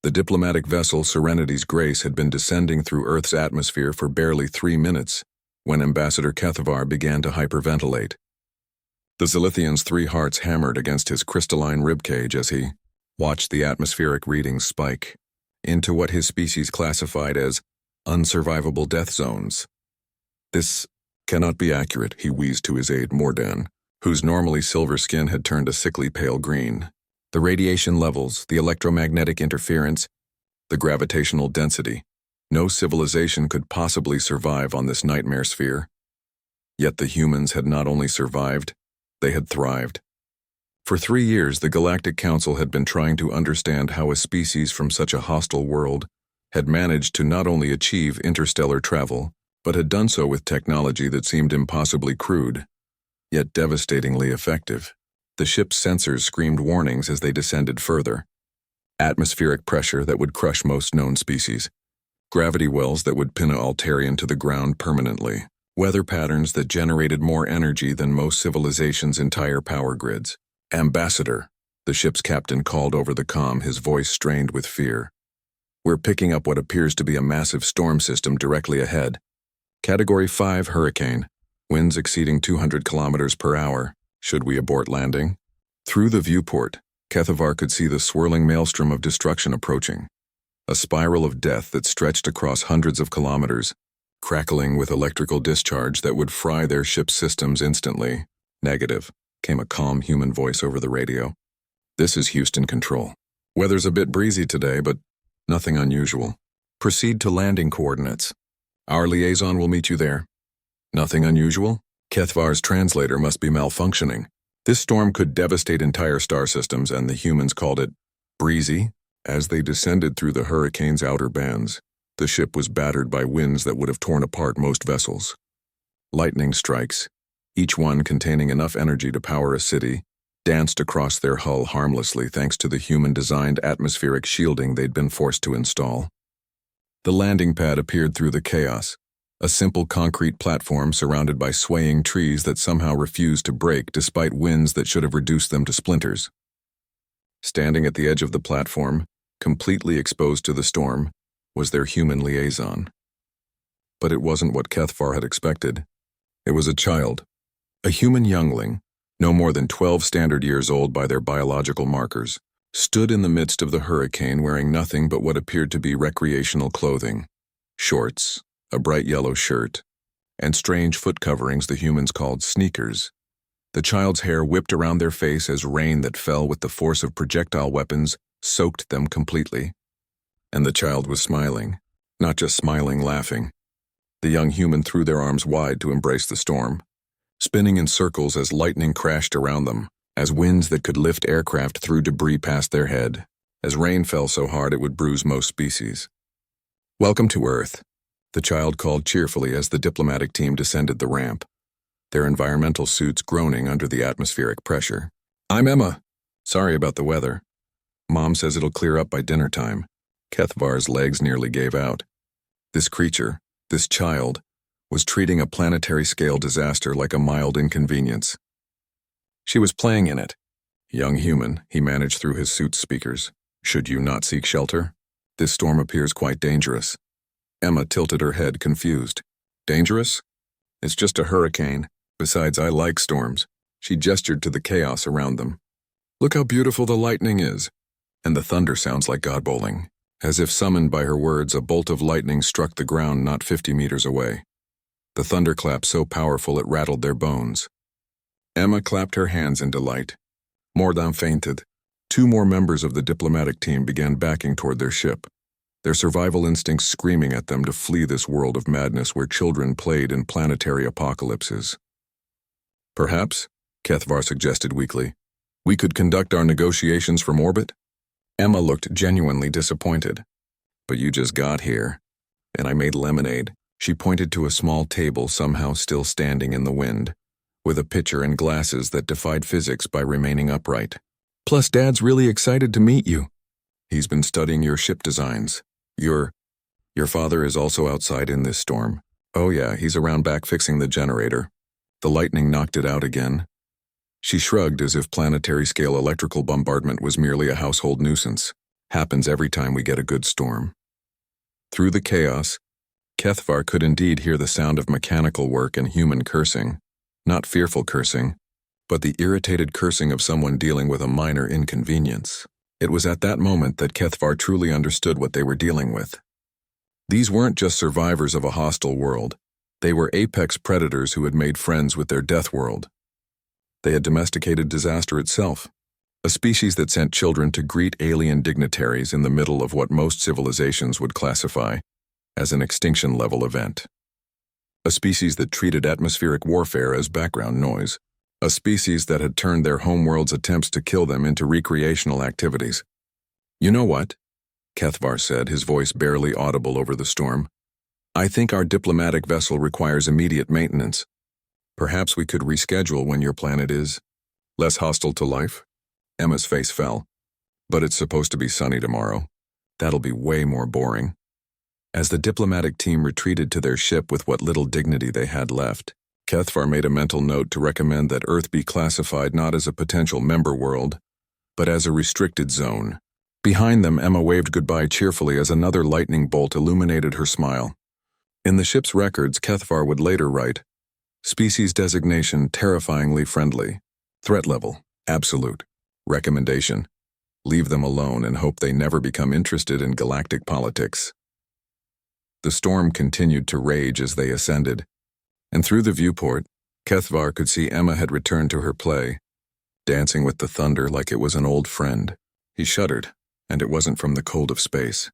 The diplomatic vessel Serenity's Grace had been descending through Earth's atmosphere for barely 3 minutes when Ambassador Kethavar began to hyperventilate. The Zilithian's 3 hearts hammered against his crystalline ribcage as he watched the atmospheric readings spike into what his species classified as unsurvivable death zones. "This cannot be accurate," he wheezed to his aide Mordan, whose normally silver skin had turned a sickly pale green. "The radiation levels, the electromagnetic interference, the gravitational density. No civilization could possibly survive on this nightmare sphere." Yet the humans had not only survived, they had thrived. For 3 years, the Galactic Council had been trying to understand how a species from such a hostile world had managed to not only achieve interstellar travel, but had done so with technology that seemed impossibly crude, yet devastatingly effective. The ship's sensors screamed warnings as they descended further. Atmospheric pressure that would crush most known species. Gravity wells that would pin an Altarian to the ground permanently. Weather patterns that generated more energy than most civilizations' entire power grids. "Ambassador," the ship's captain called over the comm, his voice strained with fear. "We're picking up what appears to be a massive storm system directly ahead. Category 5 hurricane, winds exceeding 200 kilometers per hour. Should we abort landing?" Through the viewport, Kethavar could see the swirling maelstrom of destruction approaching. A spiral of death that stretched across hundreds of kilometers, crackling with electrical discharge that would fry their ship's systems instantly. "Negative," came a calm human voice over the radio. "This is Houston Control. Weather's a bit breezy today, but nothing unusual. Proceed to landing coordinates. Our liaison will meet you there." "Nothing unusual?" Kethavar's translator must be malfunctioning. This storm could devastate entire star systems, and the humans called it breezy. As they descended through the hurricane's outer bands, the ship was battered by winds that would have torn apart most vessels. Lightning strikes, each one containing enough energy to power a city, danced across their hull harmlessly thanks to the human-designed atmospheric shielding they'd been forced to install. The landing pad appeared through the chaos, a simple concrete platform surrounded by swaying trees that somehow refused to break despite winds that should have reduced them to splinters. Standing at the edge of the platform, completely exposed to the storm, was their human liaison. But it wasn't what Kethavar had expected. It was a child, a human youngling, no more than 12 standard years old by their biological markers, stood in the midst of the hurricane wearing nothing but what appeared to be recreational clothing, shorts, a bright yellow shirt, and strange foot coverings the humans called sneakers. The child's hair whipped around their face as rain that fell with the force of projectile weapons soaked them completely. And the child was smiling, not just smiling, laughing. The young human threw their arms wide to embrace the storm, spinning in circles as lightning crashed around them, as winds that could lift aircraft threw debris past their head, as rain fell so hard it would bruise most species. "Welcome to Earth," the child called cheerfully as the diplomatic team descended the ramp, their environmental suits groaning under the atmospheric pressure. "I'm Emma. Sorry about the weather. Mom says it'll clear up by dinner time." Kethavar's legs nearly gave out. This creature, this child, was treating a planetary-scale disaster like a mild inconvenience. She was playing in it. "Young human," he managed through his suit's speakers. "Should you not seek shelter? This storm appears quite dangerous." Emma tilted her head, confused. "Dangerous? It's just a hurricane. Besides, I like storms." She gestured to the chaos around them. "Look how beautiful the lightning is. And the thunder sounds like God bowling." As if summoned by her words, a bolt of lightning struck the ground not 50 meters away. The thunderclap so powerful it rattled their bones. Emma clapped her hands in delight. Mordan fainted. 2 more members of the diplomatic team began backing toward their ship, their survival instincts screaming at them to flee this world of madness where children played in planetary apocalypses. "Perhaps," Kethavar suggested weakly, "we could conduct our negotiations from orbit?" Emma looked genuinely disappointed. "But you just got here, and I made lemonade." She pointed to a small table somehow still standing in the wind, with a pitcher and glasses that defied physics by remaining upright. "Plus, Dad's really excited to meet you. He's been studying your ship designs. Your father is also outside in this storm." "Oh yeah, he's around back fixing the generator." The lightning knocked it out again. She shrugged as if planetary-scale electrical bombardment was merely a household nuisance. Happens every time we get a good storm. Through the chaos, Kethvar could indeed hear the sound of mechanical work and human cursing. Not fearful cursing, but the irritated cursing of someone dealing with a minor inconvenience. It was at that moment that Kethvar truly understood what they were dealing with. These weren't just survivors of a hostile world. They were apex predators who had made friends with their Deathworld. They had domesticated disaster itself, a species that sent children to greet alien dignitaries in the middle of what most civilizations would classify as an extinction-level event. A species that treated atmospheric warfare as background noise. A species that had turned their homeworld's attempts to kill them into recreational activities. "You know what?" Kethvar said, his voice barely audible over the storm. "I think our diplomatic vessel requires immediate maintenance. Perhaps we could reschedule when your planet is less hostile to life." Emma's face fell. "But it's supposed to be sunny tomorrow. That'll be way more boring." As the diplomatic team retreated to their ship with what little dignity they had left, Kethvar made a mental note to recommend that Earth be classified not as a potential member world, but as a restricted zone. Behind them, Emma waved goodbye cheerfully as another lightning bolt illuminated her smile. In the ship's records, Kethvar would later write, "Species designation terrifyingly friendly. Threat level, absolute. Recommendation, leave them alone and hope they never become interested in galactic politics." The storm continued to rage as they ascended, and through the viewport, Kethvar could see Emma had returned to her play, dancing with the thunder like it was an old friend. He shuddered, and it wasn't from the cold of space.